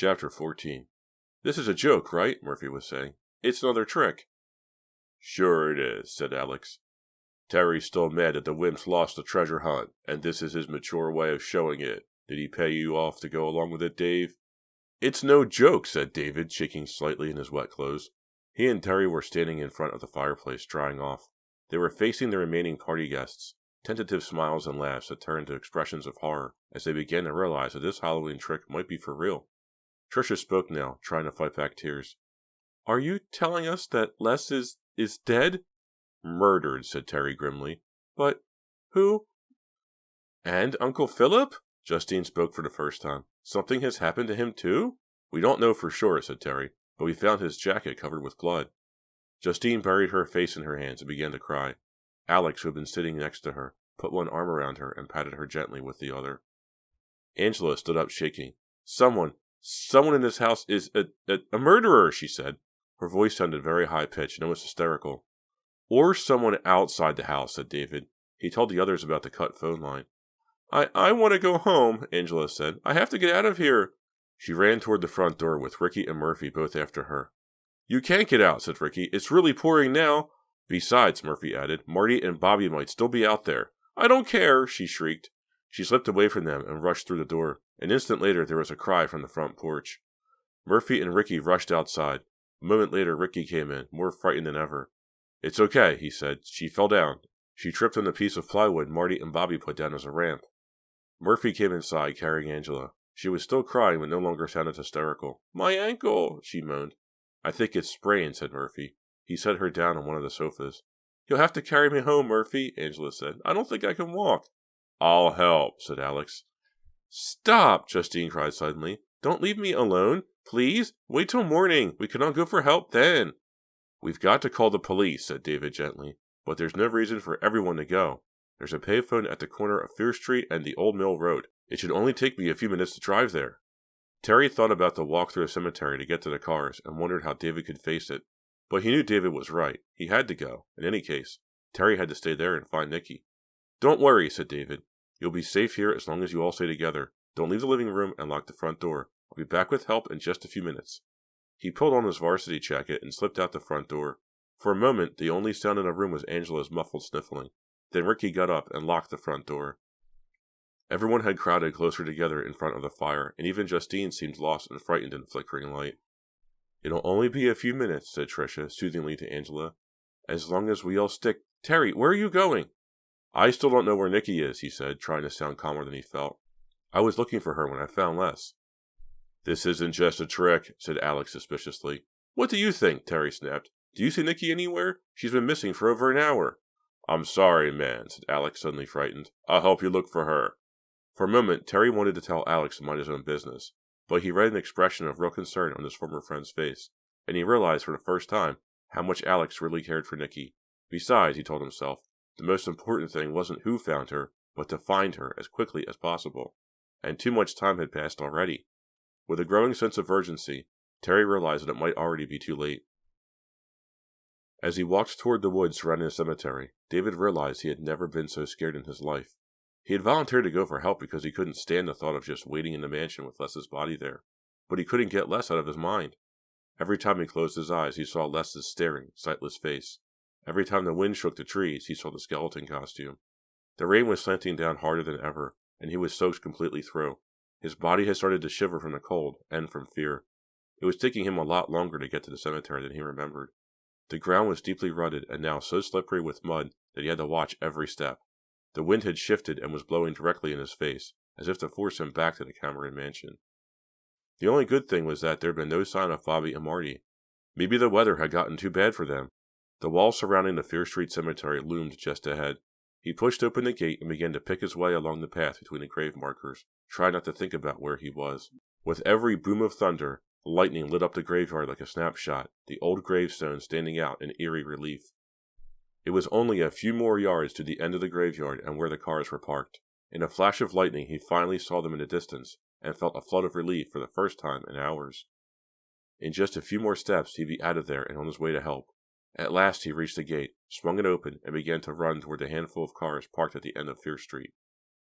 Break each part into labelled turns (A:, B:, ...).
A: Chapter 14. "This is a joke, right?" Murphy was saying. "It's another trick." "Sure it is," said Alex. "Terry's still mad that the Wimps lost the treasure hunt, and this is his mature way of showing it. Did he pay you off to go along with it, Dave?" "It's no joke," said David, shaking slightly in his wet clothes. He and Terry were standing in front of the fireplace, drying off. They were facing the remaining party guests, tentative smiles and laughs that turned to expressions of horror as they began to realize that this Halloween trick might be for real. Trisha spoke now, trying to fight back tears. "Are you telling us that Les is dead?" "Murdered," said Terry grimly. "But who?" "And Uncle Philip?" Justine spoke for the first time. "Something has happened to him too?" "We don't know for sure," said Terry, "but we found his jacket covered with blood." Justine buried her face in her hands and began to cry. Alex, who had been sitting next to her, put one arm around her and patted her gently with the other. Angela stood up shaking. Someone in this house is a murderer," she said. Her voice sounded very high-pitched and almost hysterical. "Or someone outside the house," said David. He told the others about the cut phone line. I want to go home," Angela said. "I have to get out of here." She ran toward the front door with Ricky and Murphy both after her. "You can't get out," said Ricky. "It's really pouring now." "Besides," Murphy added, "Marty and Bobby might still be out there." "I don't care," she shrieked. She slipped away from them and rushed through the door. An instant later, there was a cry from the front porch. Murphy and Ricky rushed outside. A moment later, Ricky came in, more frightened than ever. "It's okay," he said. "She fell down. She tripped on the piece of plywood Marty and Bobby put down as a ramp." Murphy came inside, carrying Angela. She was still crying, but no longer sounded hysterical. "My ankle," she moaned. "I think it's sprained," said Murphy. He set her down on one of the sofas. "You'll have to carry me home, Murphy," Angela said. "I don't think I can walk." "I'll help," said Alex. "Stop!" Justine cried suddenly. "Don't leave me alone. Please, wait till morning. We can all go for help then." "We've got to call the police," said David gently. "But there's no reason for everyone to go. There's a payphone at the corner of Fear Street and the Old Mill Road. It should only take me a few minutes to drive there." Terry thought about the walk through the cemetery to get to the cars and wondered how David could face it. But he knew David was right. He had to go. In any case, Terry had to stay there and find Nicky. "Don't worry," said David. "You'll be safe here as long as you all stay together. Don't leave the living room and lock the front door. I'll be back with help in just a few minutes." He pulled on his varsity jacket and slipped out the front door. For a moment, the only sound in the room was Angela's muffled sniffling. Then Ricky got up and locked the front door. Everyone had crowded closer together in front of the fire, and even Justine seemed lost and frightened in the flickering light. "It'll only be a few minutes," said Tricia soothingly to Angela. "As long as we all stick—" "Terry, where are you going?" "I still don't know where Nicky is," he said, trying to sound calmer than he felt. "I was looking for her when I found Les." "This isn't just a trick," said Alex suspiciously. "What do you think?" Terry snapped. "Do you see Nicky anywhere? She's been missing for over an hour." "I'm sorry, man," said Alex, suddenly frightened. "I'll help you look for her." For a moment, Terry wanted to tell Alex to mind his own business, but he read an expression of real concern on his former friend's face, and he realized for the first time how much Alex really cared for Nicky. Besides, he told himself, the most important thing wasn't who found her, but to find her as quickly as possible. And too much time had passed already. With a growing sense of urgency, Terry realized that it might already be too late. As he walked toward the woods surrounding the cemetery, David realized he had never been so scared in his life. He had volunteered to go for help because he couldn't stand the thought of just waiting in the mansion with Les's body there. But he couldn't get Les out of his mind. Every time he closed his eyes, he saw Les's staring, sightless face. Every time the wind shook the trees, he saw the skeleton costume. The rain was slanting down harder than ever, and he was soaked completely through. His body had started to shiver from the cold and from fear. It was taking him a lot longer to get to the cemetery than he remembered. The ground was deeply rutted and now so slippery with mud that he had to watch every step. The wind had shifted and was blowing directly in his face, as if to force him back to the Cameron mansion. The only good thing was that there had been no sign of Bobby and Marty. Maybe the weather had gotten too bad for them. The wall surrounding the Fear Street Cemetery loomed just ahead. He pushed open the gate and began to pick his way along the path between the grave markers, trying not to think about where he was. With every boom of thunder, lightning lit up the graveyard like a snapshot, the old gravestones standing out in eerie relief. It was only a few more yards to the end of the graveyard and where the cars were parked. In a flash of lightning, he finally saw them in the distance, and felt a flood of relief for the first time in hours. In just a few more steps, he'd be out of there and on his way to help. At last he reached the gate, swung it open, and began to run toward the handful of cars parked at the end of Fear Street.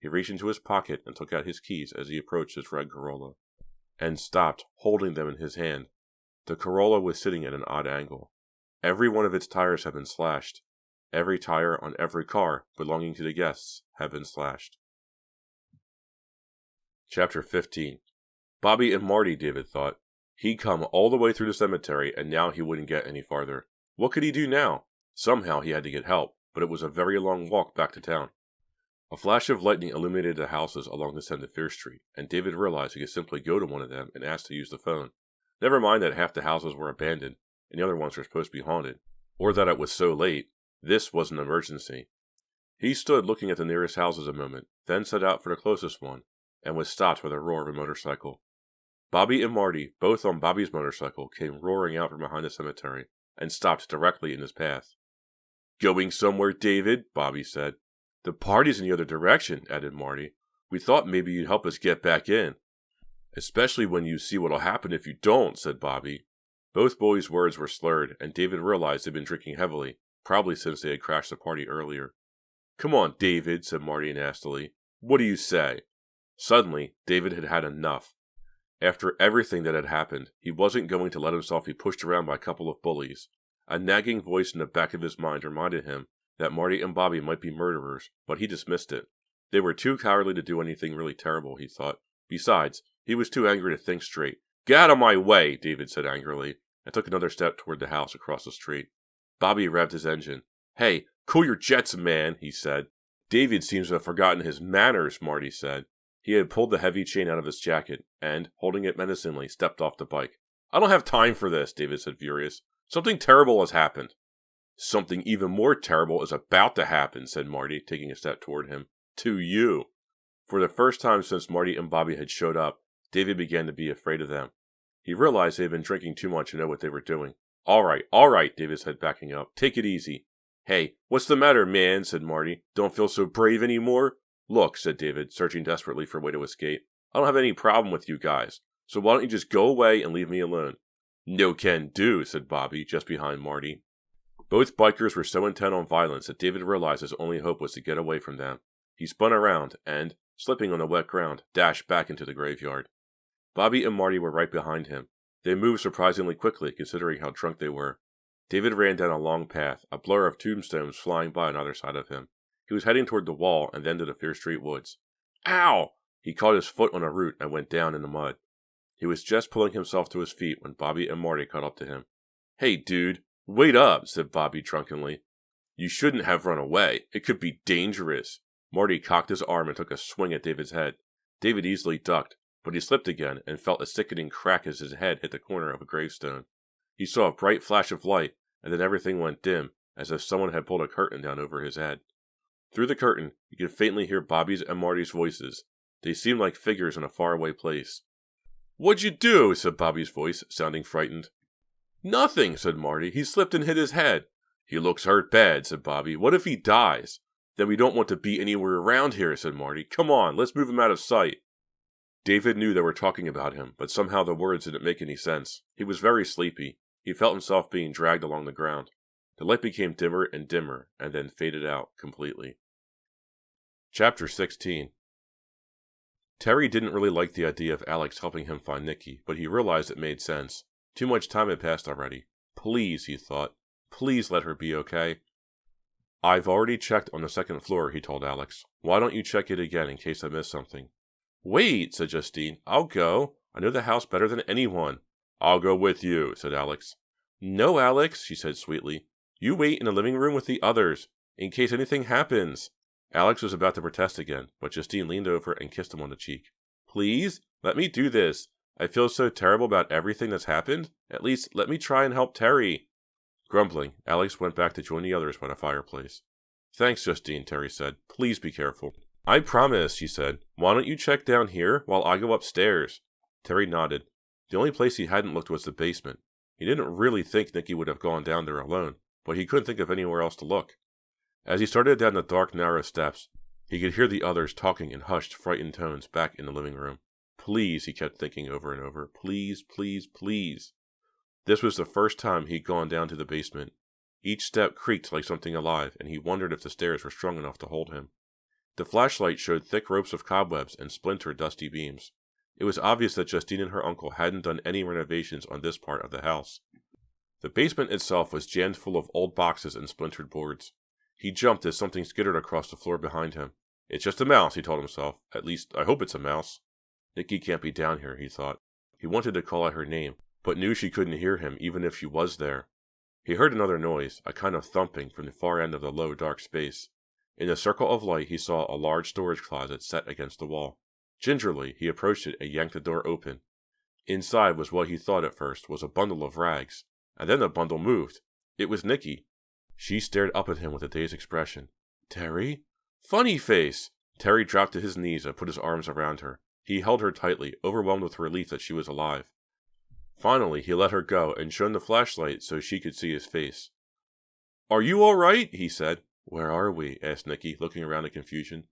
A: He reached into his pocket and took out his keys as he approached his red Corolla. and stopped, holding them in his hand. The Corolla was sitting at an odd angle. Every one of its tires had been slashed. Every tire on every car belonging to the guests had been slashed. Chapter 15. Bobby and Marty, David thought. He'd come all the way through the cemetery, and now he wouldn't get any farther. What could he do now? Somehow he had to get help, but it was a very long walk back to town. A flash of lightning illuminated the houses along this end of Fear Street, and David realized he could simply go to one of them and ask to use the phone. Never mind that half the houses were abandoned, and the other ones were supposed to be haunted, or that it was so late. This was an emergency. He stood looking at the nearest houses a moment, then set out for the closest one, and was stopped by the roar of a motorcycle. Bobby and Marty, both on Bobby's motorcycle, came roaring out from behind the cemetery, and stopped directly in his path. "Going somewhere, David?" Bobby said. "The party's in the other direction," added Marty. "We thought maybe you'd help us get back in." "Especially when you see what'll happen if you don't," said Bobby. Both boys' words were slurred, and David realized they'd been drinking heavily, probably since they had crashed the party earlier. "Come on, David," said Marty nastily. "What do you say?" Suddenly, David had had enough. After everything that had happened, he wasn't going to let himself be pushed around by a couple of bullies. A nagging voice in the back of his mind reminded him that Marty and Bobby might be murderers, but he dismissed it. They were too cowardly to do anything really terrible, he thought. Besides, he was too angry to think straight. "Get out of my way," David said angrily, and took another step toward the house across the street. Bobby revved his engine. "Hey, cool your jets, man," he said. "David seems to have forgotten his manners," Marty said. He had pulled the heavy chain out of his jacket, and, holding it menacingly, stepped off the bike. "I don't have time for this," David said, furious. "Something terrible has happened." "Something even more terrible is about to happen," said Marty, taking a step toward him. "To you." For the first time since Marty and Bobby had showed up, David began to be afraid of them. He realized they had been drinking too much to know what they were doing. All right, David said, backing up. "Take it easy." "Hey, what's the matter, man?" said Marty. "Don't feel so brave anymore?" "Look," said David, searching desperately for a way to escape. "I don't have any problem with you guys, so why don't you just go away and leave me alone?" "No can do," said Bobby, just behind Marty. Both bikers were so intent on violence that David realized his only hope was to get away from them. He spun around and, slipping on the wet ground, dashed back into the graveyard. Bobby and Marty were right behind him. They moved surprisingly quickly, considering how drunk they were. David ran down a long path, a blur of tombstones flying by on either side of him. He was heading toward the wall and then to the Fear Street woods. "Ow!" He caught his foot on a root and went down in the mud. He was just pulling himself to his feet when Bobby and Marty caught up to him. "Hey, dude, wait up," said Bobby drunkenly. "You shouldn't have run away. It could be dangerous." Marty cocked his arm and took a swing at David's head. David easily ducked, but he slipped again and felt a sickening crack as his head hit the corner of a gravestone. He saw a bright flash of light, and then everything went dim, as if someone had pulled a curtain down over his head. Through the curtain, he could faintly hear Bobby's and Marty's voices. They seemed like figures in a faraway place. "What'd you do?" said Bobby's voice, sounding frightened. "Nothing," said Marty. "He slipped and hit his head." "He looks hurt bad," said Bobby. "What if he dies?" "Then we don't want to be anywhere around here," said Marty. "Come on, let's move him out of sight." David knew they were talking about him, but somehow the words didn't make any sense. He was very sleepy. He felt himself being dragged along the ground. The light became dimmer and dimmer, and then faded out completely. Chapter 16. Terry didn't really like the idea of Alex helping him find Nikki, but he realized it made sense. Too much time had passed already. Please, he thought. Please let her be okay. "I've already checked on the second floor," he told Alex. "Why don't you check it again in case I missed something?" "Wait," said Justine. "I'll go. I know the house better than anyone." "I'll go with you," said Alex. "No, Alex," she said sweetly. "You wait in the living room with the others, in case anything happens." Alex was about to protest again, but Justine leaned over and kissed him on the cheek. "Please, let me do this. I feel so terrible about everything that's happened. At least, let me try and help Terry." Grumbling, Alex went back to join the others by the fireplace. "Thanks, Justine," Terry said. "Please be careful." "I promise," she said. "Why don't you check down here while I go upstairs?" Terry nodded. The only place he hadn't looked was the basement. He didn't really think Nikki would have gone down there alone, but he couldn't think of anywhere else to look. As he started down the dark, narrow steps, he could hear the others talking in hushed, frightened tones back in the living room. "Please," he kept thinking over and over. "Please, please, please." This was the first time he'd gone down to the basement. Each step creaked like something alive, and he wondered if the stairs were strong enough to hold him. The flashlight showed thick ropes of cobwebs and splintered, dusty beams. It was obvious that Justine and her uncle hadn't done any renovations on this part of the house. The basement itself was jammed full of old boxes and splintered boards. He jumped as something skittered across the floor behind him. It's just a mouse, he told himself. At least, I hope it's a mouse. Nikki can't be down here, he thought. He wanted to call out her name, but knew she couldn't hear him even if she was there. He heard another noise, a kind of thumping from the far end of the low, dark space. In the circle of light, he saw a large storage closet set against the wall. Gingerly, he approached it and yanked the door open. Inside was what he thought at first was a bundle of rags, and then the bundle moved. It was Nikki. She stared up at him with a dazed expression. Terry? Funny face! Terry dropped to his knees and put his arms around her. He held her tightly, overwhelmed with relief that she was alive. Finally, he let her go and shone the flashlight so she could see his face. Are you all right? He said. Where are we? Asked Nikki, looking around in confusion.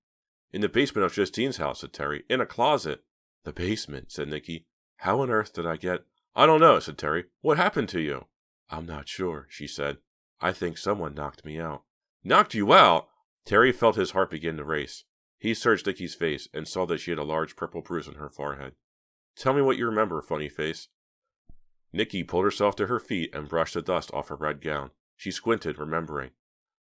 A: In the basement of Justine's house, said Terry. In a closet. The basement, said Nikki. How on earth did I get... I don't know, said Terry. What happened to you? I'm not sure, she said. I think someone knocked me out. Knocked you out? Terry felt his heart begin to race. He searched Nikki's face and saw that she had a large purple bruise on her forehead. Tell me what you remember, funny face. Nikki pulled herself to her feet and brushed the dust off her red gown. She squinted, remembering.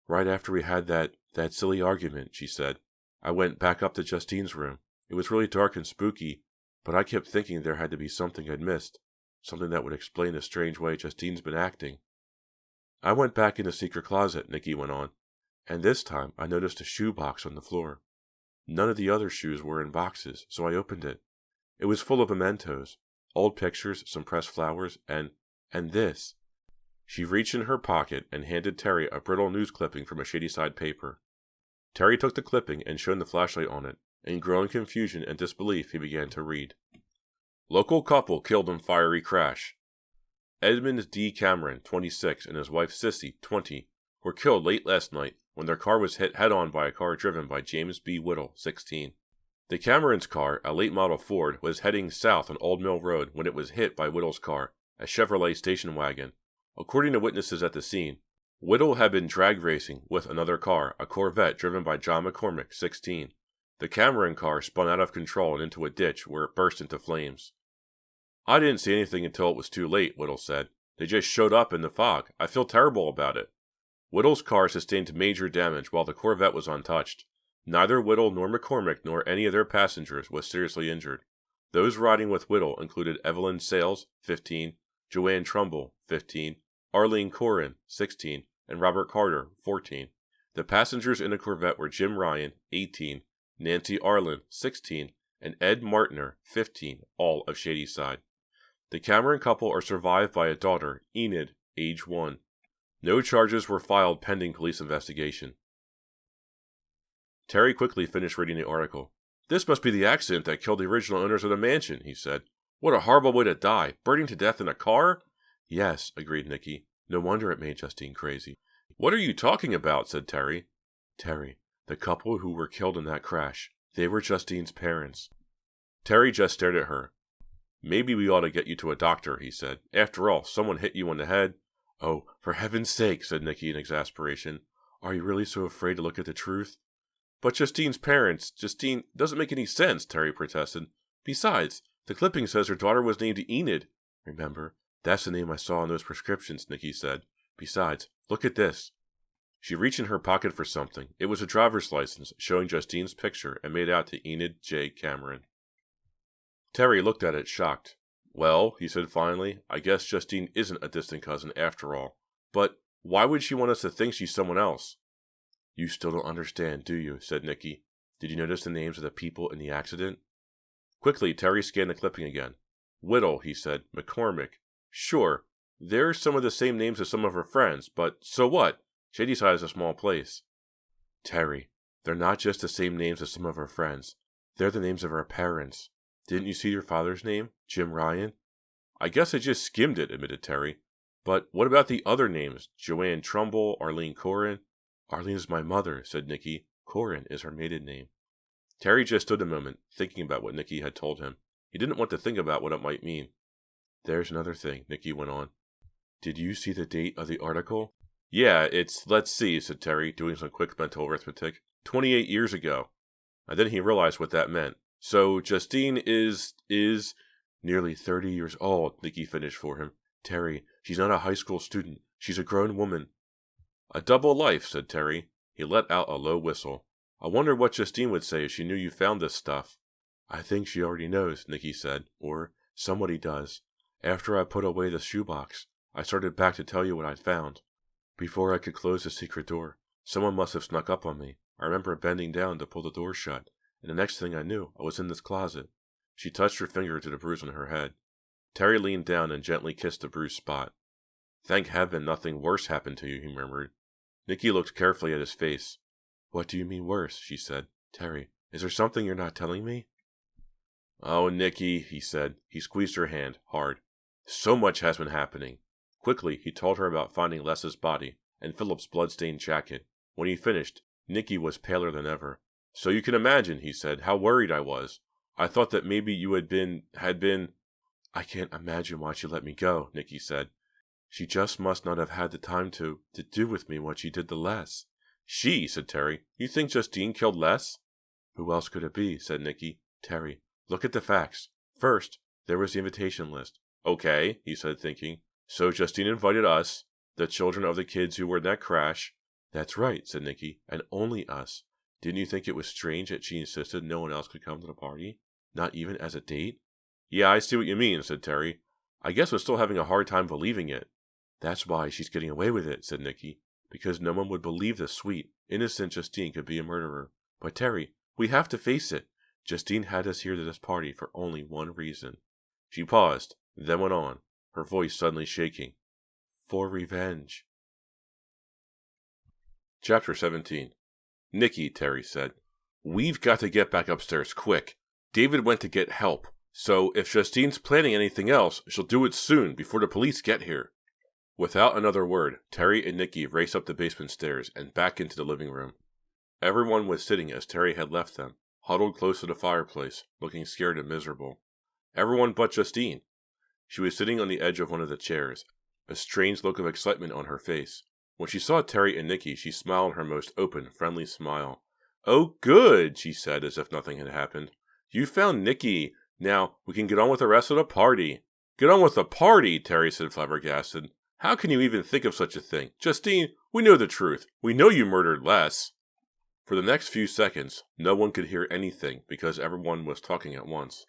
A: Right after we had that silly argument, she said, I went back up to Justine's room. It was really dark and spooky, but I kept thinking there had to be something I'd missed, something that would explain the strange way Justine's been acting. I went back in the secret closet, Nikki went on, and this time I noticed a shoe box on the floor. None of the other shoes were in boxes, so I opened it. It was full of mementos, old pictures, some pressed flowers, and this. She reached in her pocket and handed Terry a brittle news clipping from a Shadyside paper. Terry took the clipping and shone the flashlight on it. In growing confusion and disbelief, he began to read. Local couple killed in fiery crash. Edmund D. Cameron, 26, and his wife Sissy, 20, were killed late last night when their car was hit head-on by a car driven by James B. Whittle, 16. The Cameron's car, a late-model Ford, was heading south on Old Mill Road when it was hit by Whittle's car, a Chevrolet station wagon. According to witnesses at the scene, Whittle had been drag racing with another car, a Corvette driven by John McCormick, 16. The Cameron car spun out of control and into a ditch where it burst into flames. I didn't see anything until it was too late, Whittle said. They just showed up in the fog. I feel terrible about it. Whittle's car sustained major damage while the Corvette was untouched. Neither Whittle nor McCormick nor any of their passengers was seriously injured. Those riding with Whittle included Evelyn Sales, 15, Joanne Trumbull, 15, Arlene Corrin, 16, and Robert Carter, 14. The passengers in the Corvette were Jim Ryan, 18, Nancy Arlen, 16, and Ed Martiner, 15, all of Shadyside. The Cameron couple are survived by a daughter, Enid, age 1. No charges were filed pending police investigation. Terry quickly finished reading the article. This must be the accident that killed the original owners of the mansion, he said. What a horrible way to die, burning to death in a car? Yes, agreed Nikki. No wonder it made Justine crazy. What are you talking about? Said Terry. Terry, the couple who were killed in that crash. They were Justine's parents. Terry just stared at her. Maybe we ought to get you to a doctor, he said. After all, someone hit you on the head. Oh, for heaven's sake, said Nikki in exasperation. Are you really so afraid to look at the truth? But Justine's parents, Justine, doesn't make any sense, Terry protested. Besides, the clipping says her daughter was named Enid. Remember, that's the name I saw in those prescriptions, Nikki said. Besides, look at this. She reached in her pocket for something. It was a driver's license showing Justine's picture and made out to Enid J. Cameron. Terry looked at it, shocked. Well, he said finally, I guess Justine isn't a distant cousin after all. But why would she want us to think she's someone else? You still don't understand, do you? Said Nikki. Did you notice the names of the people in the accident? Quickly, Terry scanned the clipping again. Whittle, he said. McCormick. Sure, there's some of the same names as some of her friends, but so what? Shadyside is a small place. Terry, they're not just the same names as some of her friends. They're the names of her parents. Didn't you see your father's name? Jim Ryan? I guess I just skimmed it, admitted Terry. But what about the other names? Joanne Trumbull, Arlene Corrin? Arlene is my mother, said Nikki. Corrin is her maiden name. Terry just stood a moment, thinking about what Nikki had told him. He didn't want to think about what it might mean. There's another thing, Nikki went on. Did you see the date of the article? Yeah, let's see, said Terry, doing some quick mental arithmetic. 28 years ago. And then he realized what that meant. So Justine is nearly 30 years old, Nikki finished for him. Terry, she's not a high school student. She's a grown woman. A double life, said Terry. He let out a low whistle. I wonder what Justine would say if she knew you found this stuff. I think she already knows, Nikki said, or somebody does. After I put away the shoebox, I started back to tell you what I'd found. Before I could close the secret door, someone must have snuck up on me. I remember bending down to pull the door shut, and the next thing I knew, I was in this closet. She touched her finger to the bruise on her head. Terry leaned down and gently kissed the bruised spot. Thank heaven nothing worse happened to you, he murmured. Nikki looked carefully at his face. What do you mean worse? She said. Terry, is there something you're not telling me? Oh, Nikki, he said. He squeezed her hand, hard. So much has been happening. Quickly, he told her about finding Les's body and Philip's blood-stained jacket. When he finished, Nikki was paler than ever. So you can imagine, he said, how worried I was. I thought that maybe you had been... I can't imagine why she let me go, Nikki said. She just must not have had the time to do with me what she did to Les. She, said Terry. You think Justine killed Les? Who else could it be, said Nikki. Terry, look at the facts. First, there was the invitation list. Okay, he said, thinking. So Justine invited us, the children of the kids who were in that crash. That's right, said Nikki, and only us. Didn't you think it was strange that she insisted no one else could come to the party? Not even as a date? Yeah, I see what you mean, said Terry. I guess we're still having a hard time believing it. That's why she's getting away with it, said Nikki, because no one would believe the sweet, innocent Justine could be a murderer. But Terry, we have to face it. Justine had us here to this party for only one reason. She paused, then went on, her voice suddenly shaking. For revenge. Chapter 17. Nikki, Terry said. We've got to get back upstairs quick. David went to get help, so if Justine's planning anything else, she'll do it soon before the police get here. Without another word, Terry and Nikki raced up the basement stairs and back into the living room. Everyone was sitting as Terry had left them, huddled close to the fireplace, looking scared and miserable. Everyone but Justine. She was sitting on the edge of one of the chairs, a strange look of excitement on her face. When she saw Terry and Nikki, she smiled her most open, friendly smile. Oh, good, she said as if nothing had happened. You found Nikki. Now, we can get on with the rest of the party. Get on with the party, Terry said flabbergasted. How can you even think of such a thing? Justine, we know the truth. We know you murdered Les. For the next few seconds, no one could hear anything because everyone was talking at once.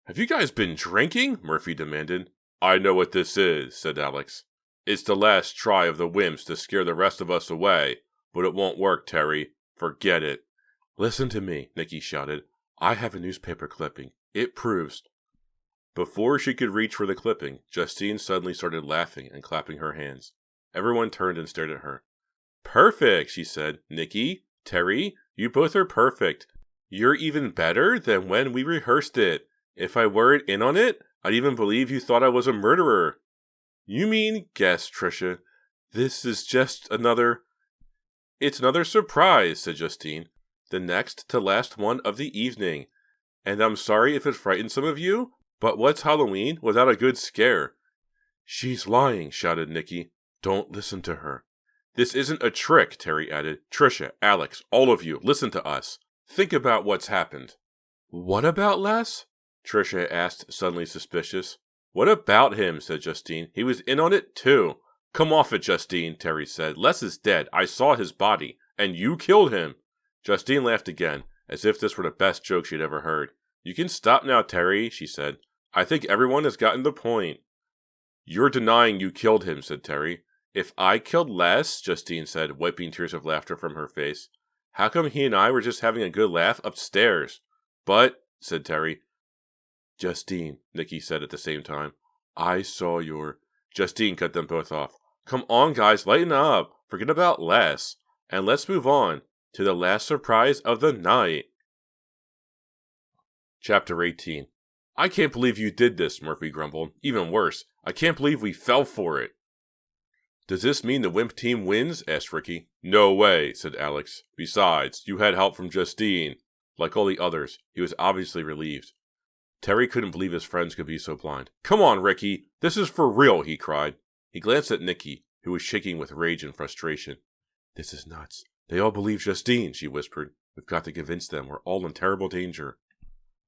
A: Have you guys been drinking? Murphy demanded. I know what this is, said Alex. It's the last try of the wimps to scare the rest of us away, but it won't work, Terry. Forget it. Listen to me, Nikki shouted. I have a newspaper clipping. It proves... Before she could reach for the clipping, Justine suddenly started laughing and clapping her hands. Everyone turned and stared at her. Perfect, she said. Nikki, Terry, you both are perfect. You're even better than when we rehearsed it. If I weren't in on it, I'd even believe you thought I was a murderer. You mean, guessed Tricia. This is just another... It's another surprise, said Justine. The next to last one of the evening. And I'm sorry if it frightened some of you, but what's Halloween without a good scare? She's lying, shouted Nikki. Don't listen to her. This isn't a trick, Terry added. Tricia, Alex, all of you, listen to us. Think about what's happened. What about Les? Tricia asked, suddenly suspicious. What about him, said Justine. He was in on it, too. Come off it, Justine, Terry said. Les is dead. I saw his body. And you killed him. Justine laughed again, as if this were the best joke she'd ever heard. You can stop now, Terry, she said. I think everyone has gotten the point. You're denying you killed him, said Terry. If I killed Les, Justine said, wiping tears of laughter from her face, how come he and I were just having a good laugh upstairs? But, said Terry. Justine, Nikki said at the same time. I saw your... Justine cut them both off. Come on, guys, lighten up. Forget about Les. And let's move on to the last surprise of the night. Chapter 18. I can't believe you did this, Murphy grumbled. Even worse, I can't believe we fell for it. Does this mean the Wimp team wins? Asked Ricky. No way, said Alex. Besides, you had help from Justine. Like all the others, he was obviously relieved. Terry couldn't believe his friends could be so blind. Come on, Ricky. This is for real, he cried. He glanced at Nikki, who was shaking with rage and frustration. This is nuts. They all believe Justine, she whispered. We've got to convince them we're all in terrible danger.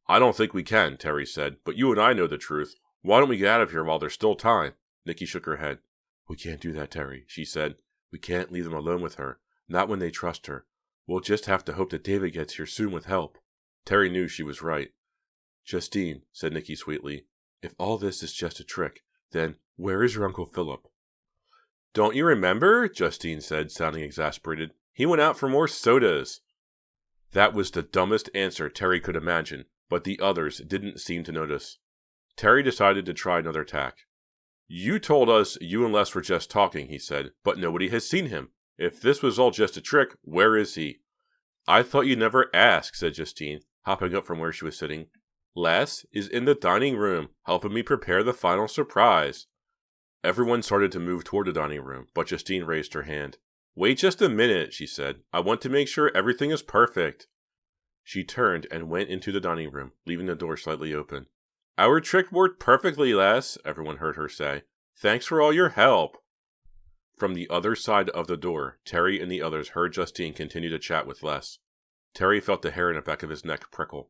A: I don't think we can, Terry said, but you and I know the truth. Why don't we get out of here while there's still time? Nikki shook her head. We can't do that, Terry, she said. We can't leave them alone with her, not when they trust her. We'll just have to hope that David gets here soon with help. Terry knew she was right. Justine, said Nikki sweetly, if all this is just a trick, then where is your Uncle Philip? Don't you remember? Justine said, sounding exasperated. He went out for more sodas. That was the dumbest answer Terry could imagine, but the others didn't seem to notice. Terry decided to try another tack. You told us you and Les were just talking, he said, but nobody has seen him. If this was all just a trick, where is he? I thought you'd never ask, said Justine, hopping up from where she was sitting. Les is in the dining room, helping me prepare the final surprise. Everyone started to move toward the dining room, but Justine raised her hand. Wait just a minute, she said. I want to make sure everything is perfect. She turned and went into the dining room, leaving the door slightly open. Our trick worked perfectly, Les, everyone heard her say. Thanks for all your help. From the other side of the door, Terry and the others heard Justine continue to chat with Les. Terry felt the hair in the back of his neck prickle.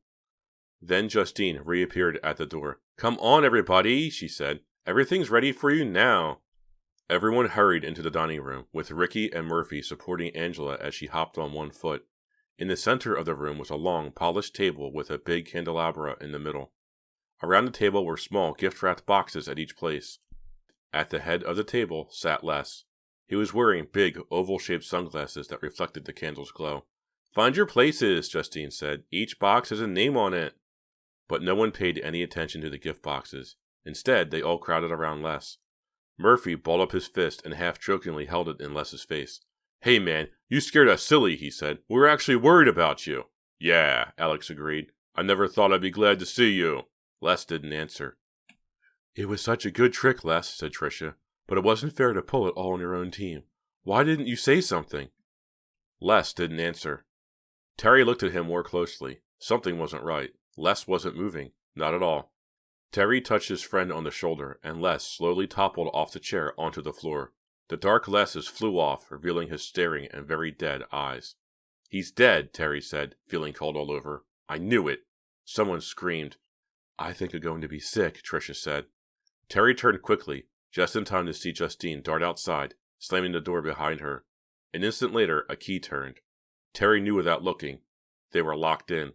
A: Then Justine reappeared at the door. Come on, everybody, she said. Everything's ready for you now. Everyone hurried into the dining room, with Ricky and Murphy supporting Angela as she hopped on one foot. In the center of the room was a long, polished table with a big candelabra in the middle. Around the table were small gift-wrapped boxes at each place. At the head of the table sat Les. He was wearing big, oval-shaped sunglasses that reflected the candle's glow. Find your places, Justine said. Each box has a name on it. But no one paid any attention to the gift boxes. Instead, they all crowded around Les. Murphy balled up his fist and half-jokingly held it in Les's face. Hey man, you scared us silly, he said. We were actually worried about you. Yeah, Alex agreed. I never thought I'd be glad to see you. Les didn't answer. It was such a good trick, Les, said Tricia, but it wasn't fair to pull it all on your own team. Why didn't you say something? Les didn't answer. Terry looked at him more closely. Something wasn't right. Les wasn't moving. Not at all. Terry touched his friend on the shoulder, and Les slowly toppled off the chair onto the floor. The dark glasses flew off, revealing his staring and very dead eyes. He's dead, Terry said, feeling cold all over. I knew it. Someone screamed. I think you're going to be sick, Tricia said. Terry turned quickly, just in time to see Justine dart outside, slamming the door behind her. An instant later, a key turned. Terry knew without looking. They were locked in.